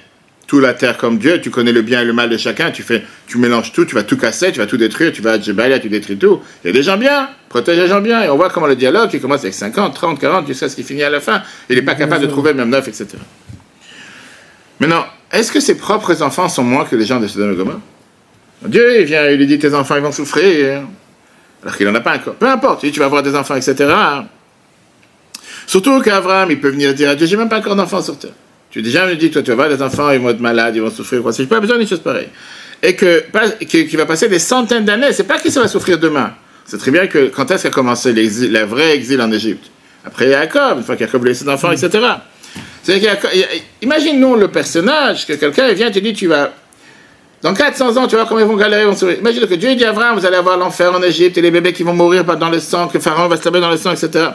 Speaker 1: toute la terre comme Dieu, tu connais le bien et le mal de chacun, tu mélanges tout, tu vas tout casser, tu vas tout détruire, tu vas à Djebalia, tu détruis tout. Il y a des gens bien, protège les gens bien. Et on voit comment le dialogue, qui commence avec 50, 30, 40, jusqu'à ce qu'il finit à la fin. Il n'est pas capable de trouver même 9, etc. Maintenant, est-ce que ses propres enfants sont moins que les gens de Sodome et Gomorrhe? Dieu, il vient, il lui dit, tes enfants, ils vont souffrir. Alors qu'il n'en a pas encore. Peu importe, tu vas avoir des enfants, etc. Surtout qu'Abraham, il peut venir dire à Dieu, j'ai même pas encore d'enfants sur terre. Tu déjà me dis, toi, tu vas avoir des enfants, ils vont être malades, ils vont souffrir, quoi. C'est pas besoin d'une chose pareille. Et qu'il va passer des centaines d'années, c'est pas qu'il va souffrir demain. C'est très bien que, quand est-ce qu'a commencé le vrai exil en Égypte? Après Jacob, une fois qu'Jacob a laissé ses enfants, etc. Imagine-nous le personnage, que quelqu'un vient et te dit, tu vas, dans 400 ans, tu vois comment ils vont galérer, ils vont souffrir. Imagine que Dieu dit à Abraham, vous allez avoir l'enfer en Égypte, et les bébés qui vont mourir dans le sang, que Pharaon va se laver dans le sang, etc.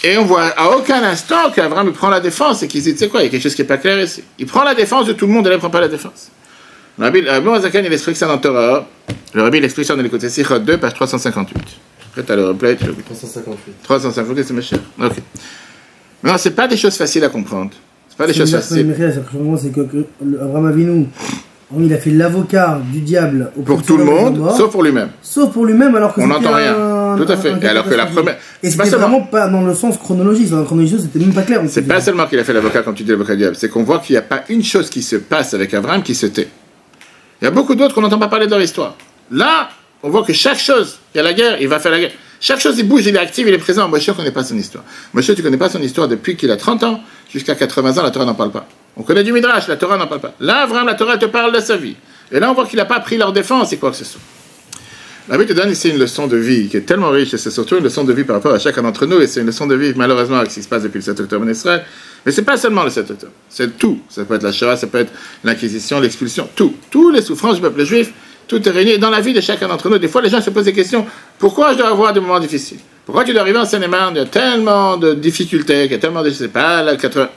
Speaker 1: Et on voit à aucun instant qu'Abraham prend la défense et qu'il dit, tu sais quoi, il y a quelque chose qui n'est pas clair ici. Il prend la défense de tout le monde et il ne prend pas la défense. Le Rabbi Azakan, il explique ça dans Torah. Le Rabbi, il explique ça dans l'écoute Sichot 2, page 358. Après, tu as le replay.
Speaker 3: 358.
Speaker 1: 358, c'est mes chers. Ok. Mais non, ce n'est pas des choses faciles à comprendre. Ce pas des choses faciles.
Speaker 2: C'est que Abraham Avinu, il a fait l'avocat du diable
Speaker 1: pour tout le monde, sauf pour lui-même.
Speaker 2: Sauf pour lui-même, alors que
Speaker 1: on n'entend rien. Tout à fait. Et alors que la première.
Speaker 2: Et c'était vraiment pas dans le sens chronologique. Dans la chronologie, c'était même pas clair.
Speaker 1: C'est pas seulement qu'il a fait l'avocat quand tu dis l'avocat du diable, c'est qu'on voit qu'il n'y a pas une chose qui se passe avec Abraham qui se tait. Il y a beaucoup d'autres qu'on n'entend pas parler de leur histoire. Là, on voit que chaque chose, il y a la guerre, il va faire la guerre. Chaque chose, il bouge, il est actif, il est présent. Moshe, on ne connaît pas son histoire. Moshe, tu ne connais pas son histoire depuis qu'il a 30 ans jusqu'à 80 ans, la Torah n'en parle pas. On connaît du Midrash, la Torah n'en parle pas. Là, Abraham, la Torah te parle de sa vie. Et là, on voit qu'il n'a pas pris leur défense et quoi que ce soit. La Bible te donne ici une leçon de vie qui est tellement riche, et c'est surtout une leçon de vie par rapport à chacun d'entre nous, et c'est une leçon de vie, malheureusement, avec ce qui se passe depuis le 7 octobre en Israël. Mais c'est pas seulement le 7 octobre, c'est tout. Ça peut être la Shoah, ça peut être l'Inquisition, l'expulsion, tout. Toutes les souffrances du peuple juif, tout est réuni dans la vie de chacun d'entre nous. Des fois, les gens se posent des questions. Pourquoi je dois avoir des moments difficiles? Pourquoi tu dois arriver en Seine-et-Marne? Il y a tellement de difficultés, il y a tellement de... Je sais pas, là, 80...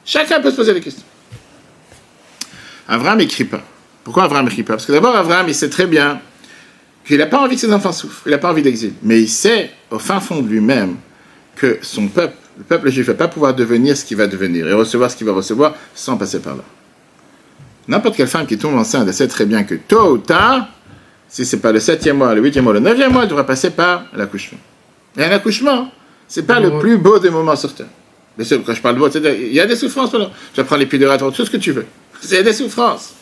Speaker 1: Chacun peut se poser des questions. Abraham n'écrit pas. Pourquoi Abraham n'écrit pas? Parce que d'abord, Abraham, il sait très bien qu'il n'a pas envie que ses enfants souffrent, il n'a pas envie d'exil. Mais il sait, au fin fond de lui-même, que son peuple, le peuple juif, ne va pas pouvoir devenir ce qu'il va devenir et recevoir ce qu'il va recevoir sans passer par là. N'importe quelle femme qui tombe enceinte, elle sait très bien que tôt ou tard, si ce n'est pas le 7e mois, le 8e mois, le 9e mois, elle devra passer par l'accouchement. Et un accouchement, ce n'est pas le plus beau des moments sur Terre. Bien sûr, quand je parle de beau, il y a des souffrances. Je vais prendre l'épidural, tout ce que tu veux. Il y a des souffrances.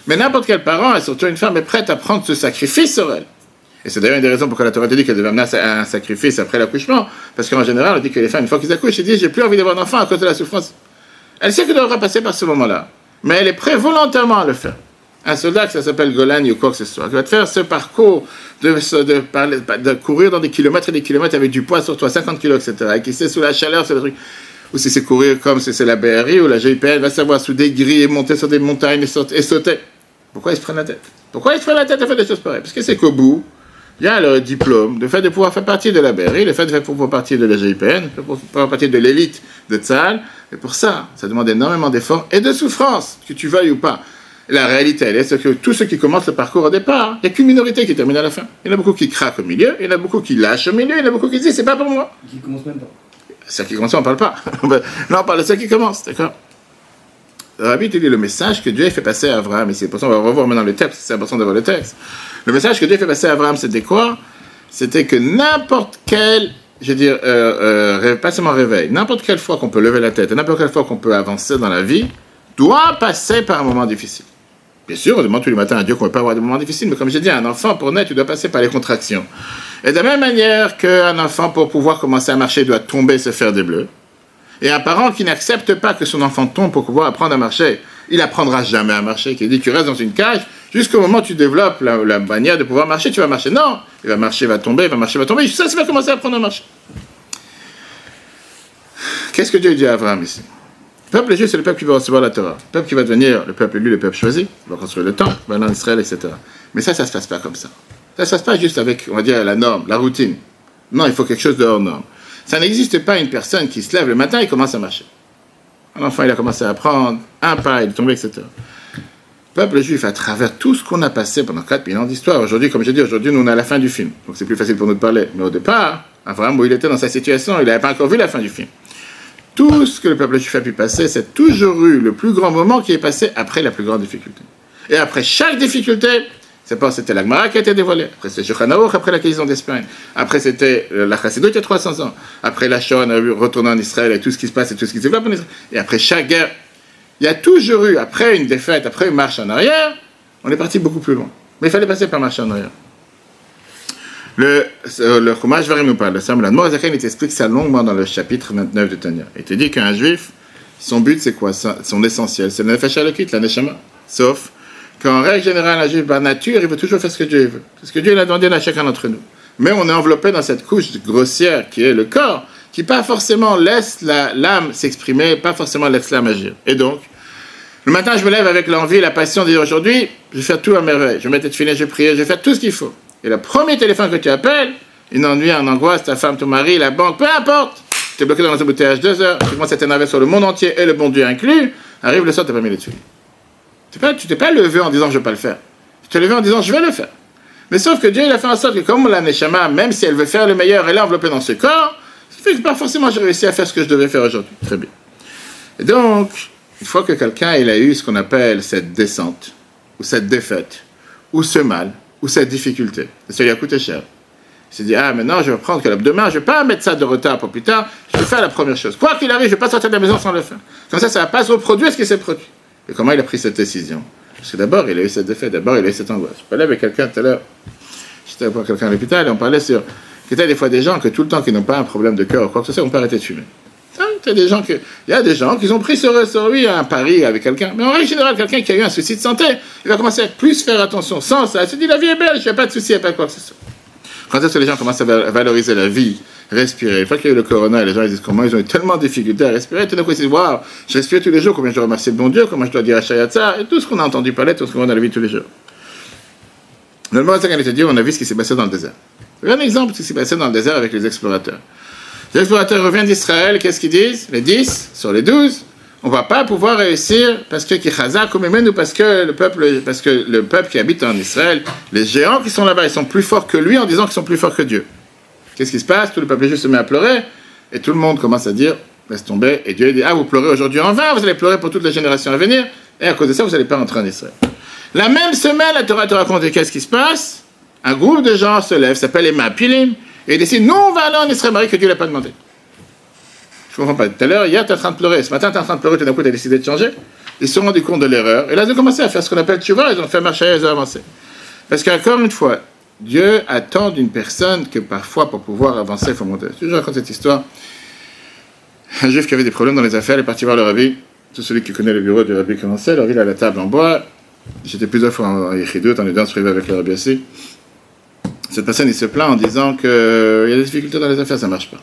Speaker 1: Mais n'importe quel parent, et surtout une femme, est prête à prendre ce sacrifice sur elle. Et c'est d'ailleurs une des raisons pour que la Torah te dit qu'elle devait amener un sacrifice après l'accouchement. Parce qu'en général, on dit que les femmes, une fois qu'ils accouchent, elles disent « j'ai plus envie d'avoir d'enfant à cause de la souffrance ». Elle sait qu'elle devra passer par ce moment-là. Mais elle est prête volontairement à le faire. Un soldat, que ça s'appelle Golan ou quoi que ce soit, qui va te faire ce parcours de courir dans des kilomètres et des kilomètres avec du poids sur toi, 50 kilos, etc. Et qui sait sous la chaleur, c'est le truc. Ou si c'est courir comme si c'est la BRI ou la GIPN, va savoir sous des grilles et monter sur des montagnes et sauter. Pourquoi ils se prennent la tête? Pourquoi ils se prennent la tête à faire des choses pareilles? Parce que c'est qu'au bout, il y a le diplôme, le fait de pouvoir faire partie de la BRI, le fait de pouvoir faire partie de la GIPN, de pouvoir faire partie de l'élite de Tzahal. Et pour ça, ça demande énormément d'efforts et de souffrance, que tu veuilles ou pas. La réalité, elle est que tous ceux qui commencent le parcours au départ, il n'y a qu'une minorité qui termine à la fin. Il y en a beaucoup qui craquent au milieu, il y en a beaucoup qui lâchent au milieu, il y en a beaucoup qui disent c'est pas pour moi.
Speaker 2: Qui commence même pas.
Speaker 1: Ceux qui commencent, on ne parle pas. Là, on parle de ceux qui commencent, d'accord? Le Rabbi te dit le message que Dieu a fait passer à Abraham, et c'est pour ça qu'on va revoir maintenant le texte, c'est important de voir le texte. Le message que Dieu a fait passer à Abraham, c'était quoi? C'était que n'importe quel, je veux dire, pas seulement réveil, n'importe quelle fois qu'on peut lever la tête, et n'importe quelle fois qu'on peut avancer dans la vie, doit passer par un moment difficile. Bien sûr, on demande tous les matins à Dieu qu'on ne peut pas avoir des moments difficiles, mais comme j'ai dit, un enfant, pour naître, il doit passer par les contractions. Et de la même manière qu'un enfant, pour pouvoir commencer à marcher, doit tomber et se faire des bleus, et un parent qui n'accepte pas que son enfant tombe pour pouvoir apprendre à marcher, il n'apprendra jamais à marcher, qui dit tu restes dans une cage, jusqu'au moment où tu développes la manière de pouvoir marcher, tu vas marcher. Non, il va marcher, va tomber, il va marcher, va tomber, ça va commencer à apprendre à marcher. Qu'est-ce que Dieu dit à Abraham ici? Le peuple juif, c'est le peuple qui va recevoir la Torah. Le peuple qui va devenir le peuple élu, le peuple choisi, va construire le temple, va aller en Israël, etc. Mais ça se passe pas comme ça. Ça se passe pas juste avec, on va dire, la norme, la routine. Non, il faut quelque chose de hors norme. Ça n'existe pas une personne qui se lève le matin et commence à marcher. Un enfant, il a commencé à apprendre, un pas, il est tombé, etc. Le peuple juif, à travers tout ce qu'on a passé pendant 4000 ans d'histoire, aujourd'hui, comme j'ai dit, aujourd'hui, nous, on est à la fin du film. Donc c'est plus facile pour nous de parler. Mais au départ, Abraham, où il était dans sa situation, il n'avait pas encore vu la fin du film. Tout ce que le peuple juif a pu passer, c'est toujours eu le plus grand moment qui est passé après la plus grande difficulté. Et après chaque difficulté, c'était la Gemara qui a été dévoilée. Après c'était Shulchan Aruch, après l'acquisition d'Espagne. Après c'était la Chassidut il y a 300 ans. Après la Shoah, on a retourné en Israël et tout ce qui se passe et tout ce qui se développe en Israël. Et après chaque guerre, il y a toujours eu, après une défaite, après une marche en arrière, on est parti beaucoup plus loin. Mais il fallait passer par marche en arrière. Le Chumash Varim nous parle de ça, mais l'Admor HaZaken, il t'explique ça longuement dans le chapitre 29 de Tanya. Il te dit qu'un juif, son but c'est quoi? Son essentiel, c'est le Nefesh Elokit, la Neshama. Sauf qu'en règle générale, un juif, par nature, il veut toujours faire ce que Dieu veut. C'est ce que Dieu a demandé à chacun d'entre nous. Mais on est enveloppé dans cette couche grossière qui est le corps, qui pas forcément laisse l'âme s'exprimer, pas forcément laisse l'âme agir. Et donc, le matin, je me lève avec l'envie, la passion de dire aujourd'hui, je vais faire tout à merveille. Je vais mettre filet, je vais prier, je vais faire tout ce qu'il faut. Et le premier téléphone que tu appelles, une ennui, une angoisse, ta femme, ton mari, la banque, peu importe. Tu es bloqué dans un embouteillage 2 heures, tu commences à t'énerver sur le monde entier et le bon Dieu inclus. Arrive le soir, tu n'as pas mis les dessus. Tu t'es pas levé en disant je ne vais pas le faire. Tu t'es levé en disant je vais le faire. Mais sauf que Dieu il a fait en sorte que comme la Neshama, même si elle veut faire le meilleur, elle est enveloppée dans ce corps, ça fait que pas forcément j'ai réussi à faire ce que je devais faire aujourd'hui. Très bien. Et donc, une fois que quelqu'un il a eu ce qu'on appelle cette descente, ou cette défaite, ou ce mal, ou cette difficulté, ça lui a coûté cher. Il s'est dit, ah maintenant je vais prendre que demain, je ne vais pas mettre ça de retard pour plus tard, je vais faire la première chose. Quoi qu'il arrive, je ne vais pas sortir de la maison sans le faire. Comme ça ne va pas se reproduire ce qui s'est produit. Et comment il a pris cette décision? Parce que d'abord, il a eu cette défaite, d'abord, il a eu cette angoisse. Je parlais avec quelqu'un tout à l'heure, j'étais avec quelqu'un à l'hôpital, et on parlait sur qu'il y a des fois des gens que tout le temps qui n'ont pas un problème de cœur ou quoi que ce soit, on peut arrêter de fumer. Il y a des gens qui ont pris sur lui un pari avec quelqu'un. Mais en règle générale, quelqu'un qui a eu un souci de santé, il va commencer à plus faire attention. Sans ça, il se dit la vie est belle, il n'y a pas de souci, il n'y a pas quoi que ce soit. Quand est-ce que les gens commencent à valoriser la vie, respirer? Une fois qu'il y a eu le corona, les gens ils disent comment ils ont eu tellement de difficultés à respirer. Tout d'un coup ils se disent waouh, je respire tous les jours, combien je dois remercier le bon Dieu, comment je dois dire Ashayatza, et tout ce qu'on a entendu parler, tout ce qu'on voit dans la vie tous les jours. Normalement, c'est quand il te dit, on a vu ce qui s'est passé dans le désert. Il y a un exemple de ce qui s'est passé dans le désert avec les explorateurs. Les explorateurs reviennent d'Israël, qu'est-ce qu'ils disent? Les 10 sur les 12, on ne va pas pouvoir réussir parce que Kichazak ou ou parce que le peuple qui habite en Israël, les géants qui sont là-bas, ils sont plus forts que lui en disant qu'ils sont plus forts que Dieu. Qu'est-ce qui se passe? Tout le peuple juif se met à pleurer et tout le monde commence à dire laisse tomber. Et Dieu dit vous pleurez aujourd'hui en vain, vous allez pleurer pour toutes les générations à venir et à cause de ça, vous n'allez pas rentrer en Israël. La même semaine, la Torah te raconte qu'est-ce qui se passe? Un groupe de gens se lève, s'appelle les Mapilim, et ils décident nous on va aller en Israël, Marie, que Dieu ne l'a pas demandé. Je ne comprends pas. Tout à l'heure, hier, tu es en train de pleurer. Ce matin, tu es en train de pleurer, tout d'un coup, tu as décidé de changer. Ils se sont rendus compte de l'erreur. Et là, ils ont commencé à faire ce qu'on appelle tchouva. Ils ont fait marcher, ils ont avancé. Parce qu'encore une fois, Dieu attend d'une personne que parfois, pour pouvoir avancer, il faut monter. Je raconte cette histoire. Un juif qui avait des problèmes dans les affaires, il est parti voir le rabbi. Tout celui qui connaît le bureau du rabbi commençait. Le rabbi, il a la table en bois. J'étais plusieurs fois en Yechidut, en étudiant, je suis avec le rabbi assis. Cette personne, il se plaint en disant qu'il y a des difficultés dans les affaires, ça ne marche pas.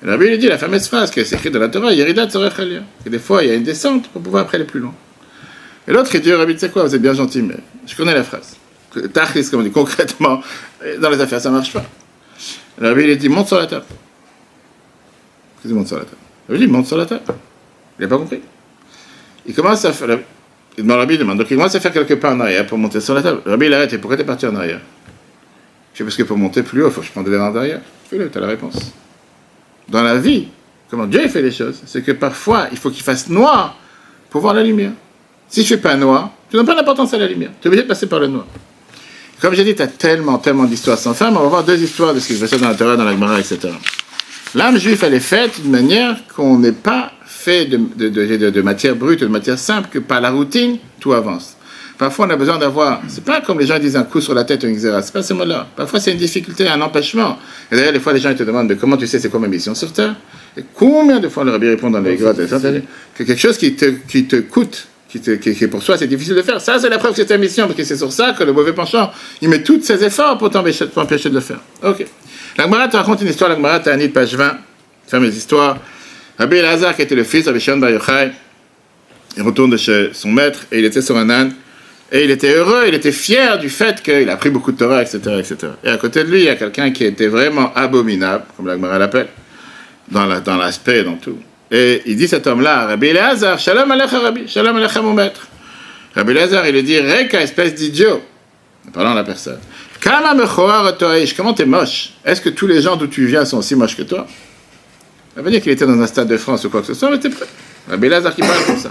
Speaker 1: Et le rabbi lui dit la fameuse phrase qui est écrite dans la Torah, Yeridat Tzorech Aliyah, que des fois il y a une descente pour pouvoir après aller plus loin. Et l'autre il dit, rabbi, tu sais quoi, vous êtes bien gentil, mais je connais la phrase. Tachlis, comme on dit, concrètement, dans les affaires ça ne marche pas. Et le rabbi lui dit, monte sur la table. Qu'est-ce qu'il monte sur la table? Le rabbi dit, monte sur la table. Il n'a pas compris. Il commence à faire, il demande, le rabbi demande, donc il commence à faire quelques pas en arrière pour monter sur la table. Le rabbi il arrête, et pourquoi tu es parti en arrière? Je sais parce que pour monter plus haut, il faut que je prenne de l'air en arrière. Fais-le, tu as la réponse. Dans la vie, comment Dieu fait les choses, c'est que parfois, il faut qu'il fasse noir pour voir la lumière. Si je ne fais pas noir, tu n'as pas d'importance à la lumière. Tu es obligé de passer par le noir. Comme j'ai dit, tu as tellement d'histoires sans fin, mais on va voir deux histoires de ce qui se passe dans la Torah, dans la Gemara, etc. L'âme juive, elle est faite d'une manière qu'on n'est pas fait de matière brute, de matière simple, que par la routine, tout avance. Parfois, on a besoin d'avoir, c'est pas comme les gens disent un coup sur la tête ou une xéra, c'est pas ce mot-là. Parfois, c'est une difficulté, un empêchement. Et d'ailleurs, des fois, les gens ils te demandent, mais comment tu sais c'est quoi ma mission sur Terre? Et combien de fois le rabbi répond dans les grottes, que quelque chose qui te coûte, qui pour soi, c'est difficile de faire. Ça, c'est la preuve que c'est ta mission, parce que c'est sur ça que le mauvais penchant, il met tous ses efforts pour t'empêcher de le faire. Ok. La Gemara te raconte une histoire, la Gemara Ta'anit, page 20, fameuse histoire. Rabbi Elazar, qui était le fils de Rabbi Shimon Bar Yochai, il retourne de chez son maître, et il était sur un âne. Et il était heureux, il était fier du fait qu'il a appris beaucoup de Torah, etc., etc. Et à côté de lui, il y a quelqu'un qui était vraiment abominable, comme la Gemara l'appelle, dans l'aspect et dans tout. Et il dit cet homme-là, Rabbi Elazar, Shalom Alecha Rabbi, Shalom Alecha mon maître. Rabbi Elazar, il lui dit, Reka, espèce d'idiot, en parlant à la personne. Kama mechoar toaish, comment t'es moche? Est-ce que tous les gens d'où tu viens sont aussi moches que toi? Ça veut dire qu'il était dans un stade de France ou quoi que ce soit, mais t'es prêt. Rabbi Elazar qui parle comme ça.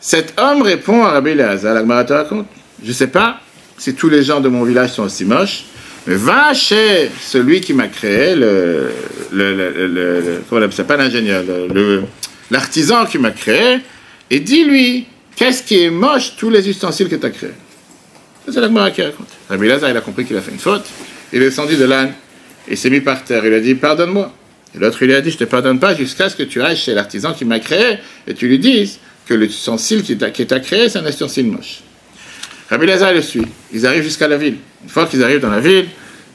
Speaker 1: Cet homme répond à Rabbi Elazar, la Gemara te raconte, je ne sais pas si tous les gens de mon village sont aussi moches, mais va chez celui qui m'a créé, comment on appelle ça, pas l'ingénieur, l'artisan qui m'a créé, et dis-lui, qu'est-ce qui est moche, tous les ustensiles que tu as créés. Ça, c'est la Gemara qui raconte. Rabbi Elazar, il a compris qu'il a fait une faute, il est descendu de l'âne, il s'est mis par terre, il a dit, pardonne-moi. Et l'autre, il lui a dit, je ne te pardonne pas jusqu'à ce que tu ailles chez l'artisan qui m'a créé, et tu lui dises, que l'ustensile qui t'a créé, c'est un ustensile moche. Rabbi Elazar le suit. Ils arrivent jusqu'à la ville. Une fois qu'ils arrivent dans la ville,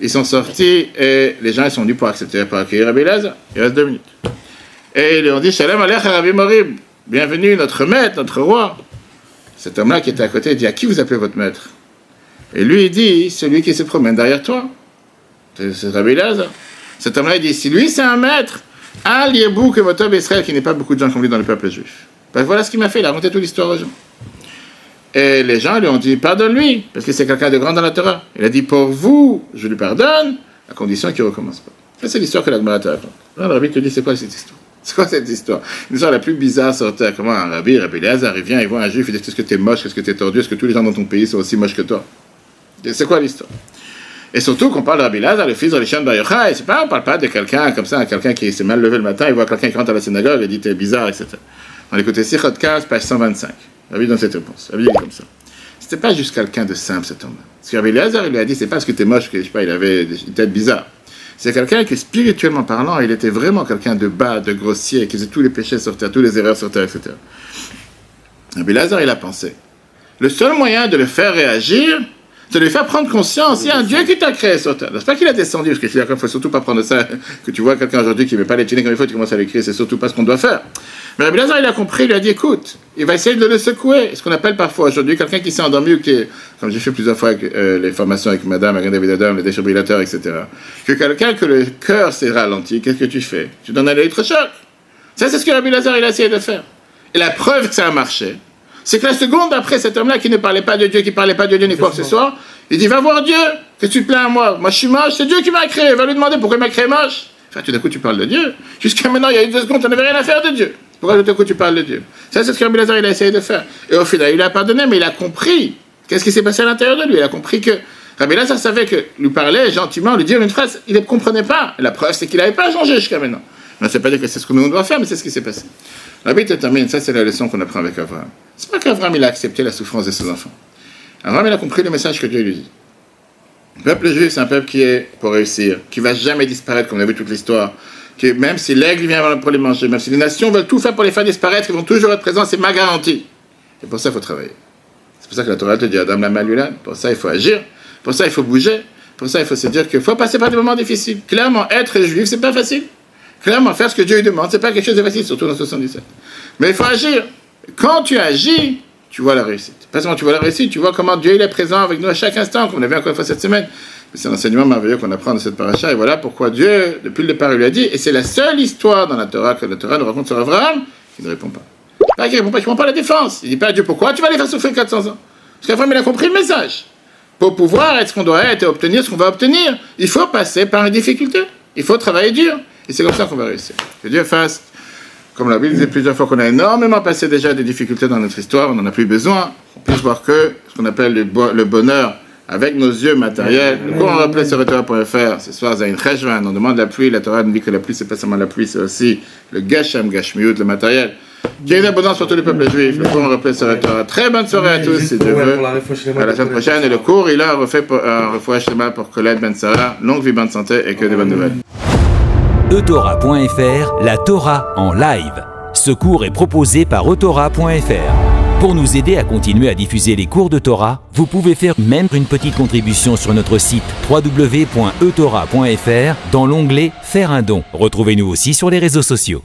Speaker 1: ils sont sortis et les gens ils sont venus pour accueillir Rabbi Elazar. Il reste 2 minutes. Et ils lui ont dit, Shalom Alecha Rabbi Morib, bienvenue notre maître, notre roi. Cet homme-là qui était à côté dit, à qui vous appelez votre maître? Et lui il dit, celui qui se promène derrière toi. C'est Rabbi Elazar. Cet homme-là il dit, si lui c'est un maître, Al Yebou que votre Israël, qui n'est pas beaucoup de gens comme lui dans le peuple juif. Ben voilà ce qu'il m'a fait, il a raconté toute l'histoire aux gens. Et les gens lui ont dit, pardonne-lui, parce que c'est quelqu'un de grand dans la Torah. Il a dit, pour vous, je lui pardonne, à condition qu'il ne recommence pas. Ça, c'est l'histoire que la Gemara te raconte. Là, le rabbi te dit, c'est quoi cette histoire? C'est quoi cette histoire? L'histoire la plus bizarre sur Terre. Comment un Rabbi Elazar, il vient, il voit un juif, il dit, est-ce que tu es moche, est-ce que tu es tordu, est-ce que tous les gens dans ton pays sont aussi moches que toi? C'est quoi l'histoire? Et surtout qu'on parle de Rabbi Elazar, le fils de Rabbi Shimon Bar Yochai, on ne parle pas de quelqu'un comme ça, quelqu'un qui s'est mal levé le matin, il voit quelqu'un qui rentre à la synagogue, il dit, t'es bizarre, etc. On écoutait Sichot 15, page 125. Rabbi donne cette réponse. Rabbi dit comme ça. C'était pas juste quelqu'un de simple, cet homme-là. Parce que Rabbi Elazar, il lui a dit, c'est pas parce que t'es moche que, je sais pas, il avait une tête bizarre. C'est quelqu'un qui, spirituellement parlant, il était vraiment quelqu'un de bas, de grossier, qui faisait tous les péchés sur terre, toutes les erreurs sur terre, etc. Rabbi Elazar, il a pensé. Le seul moyen de le faire réagir, c'est de lui faire prendre conscience. Il y a un Dieu qui t'a créé sur terre. C'est pas qu'il a descendu, parce que je suis d'accord, il faut surtout pas prendre ça, que tu vois quelqu'un aujourd'hui qui ne met pas les tunnels comme il faut, tu commences à l'écrire, c'est surtout pas ce qu'on doit faire. Mais Rabbi Elazar, il a compris, il lui a dit, écoute, il va essayer de le secouer. Ce qu'on appelle parfois aujourd'hui, quelqu'un qui s'est endormi ou qui est, comme j'ai fait plusieurs fois avec les formations avec madame, avec David Adam, les défibrillateurs, etc. Que quelqu'un que le cœur s'est ralenti, qu'est-ce que tu fais? Tu donnes un électrochoc. Ça, c'est ce que Rabbi Elazar, il a essayé de faire. Et la preuve que ça a marché, c'est que la seconde après, cet homme-là qui ne parlait pas de Dieu, qui ne parlait pas de Dieu ni quoi que ce soit, il dit, va voir Dieu, que tu te plains à moi. Moi, je suis moche, c'est Dieu qui m'a créé. Va lui demander pourquoi il m'a créé moche. Enfin, tout d'un coup, tu parles de Dieu. Jusqu'à maintenant, il y a eu 2 secondes, tu n'avais rien à faire de Dieu. Pourquoi tout d'un coup, tu parles de Dieu? Ça, c'est ce que Rabbi Lazare, il a essayé de faire. Et au final, il a pardonné, mais il a compris. Qu'est-ce qui s'est passé à l'intérieur de lui? Il a compris que Rabbi Lazare savait que lui parler gentiment, lui dire une phrase, il ne comprenait pas. Et la preuve, c'est qu'il n'avait pas changé jusqu'à maintenant. Mais ça ne veut pas dire que c'est ce que nous on doit faire, mais c'est ce qui s'est passé. Rabbi te termine, ça c'est la leçon qu'on apprend avec Abraham. C'est pas qu'Abraham il a accepté la souffrance de ses enfants. Abraham il a compris le message que Dieu lui dit. Le peuple juif, c'est un peuple qui est pour réussir, qui va jamais disparaître, comme on a vu toute l'histoire. Que même si l'aigle vient pour les manger, même si les nations veulent tout faire pour les faire disparaître, ils vont toujours être présents, c'est ma garantie. Et pour ça, il faut travailler. C'est pour ça que la Torah te dit, Adam la Malulan, pour ça, il faut agir, pour ça, il faut bouger, pour ça, il faut se dire qu'il faut passer par des moments difficiles. Clairement, être juif, c'est pas facile. Clairement, faire ce que Dieu lui demande, c'est pas quelque chose de facile, surtout dans 77. Mais il faut agir. Quand tu agis, tu vois la réussite. Pas seulement tu vois la réussite, tu vois comment Dieu il est présent avec nous à chaque instant, comme on a vu encore une fois cette semaine. C'est un enseignement merveilleux qu'on apprend dans cette paracha, et voilà pourquoi Dieu, depuis le départ, il lui a dit, et c'est la seule histoire dans la Torah que la Torah nous raconte sur Abraham, qui ne répond pas. Pas qu'il répond pas, il ne prend pas la défense. Il dit pas à Dieu, pourquoi tu vas les faire souffrir 400 ans? Parce qu'Abraham, il a compris le message. Pour pouvoir être ce qu'on doit être et obtenir ce qu'on va obtenir, il faut passer par une difficulté. Il faut travailler dur. Et c'est comme ça qu'on va réussir. Que Dieu fasse, comme la Bible disait plusieurs fois, qu'on a énormément passé déjà des difficultés dans notre histoire, on n'en a plus besoin. On puisse voir que ce qu'on appelle le bonheur avec nos yeux matériels. Le cours en replay sur Torah.fr. Ce soir, Zayin Cheshvan, on demande la pluie. La Torah nous dit que la pluie, c'est pas seulement la pluie, c'est aussi le Gasham, Gashmiut, le matériel. Qu'il y ait une abondance pour tous les peuples juifs. Le cours en replay sur Torah. Très bonne soirée à tous, si Dieu veut. À la semaine prochaine. Et le cours, il a refait un refouach Shema pour Colette Ben Sarah. Longue vie, bonne santé et que des bonnes nouvelles.
Speaker 4: Etora.fr, la Torah en live. Ce cours est proposé par Etora.fr. Pour nous aider à continuer à diffuser les cours de Torah, vous pouvez faire même une petite contribution sur notre site www.etora.fr dans l'onglet Faire un don. Retrouvez-nous aussi sur les réseaux sociaux.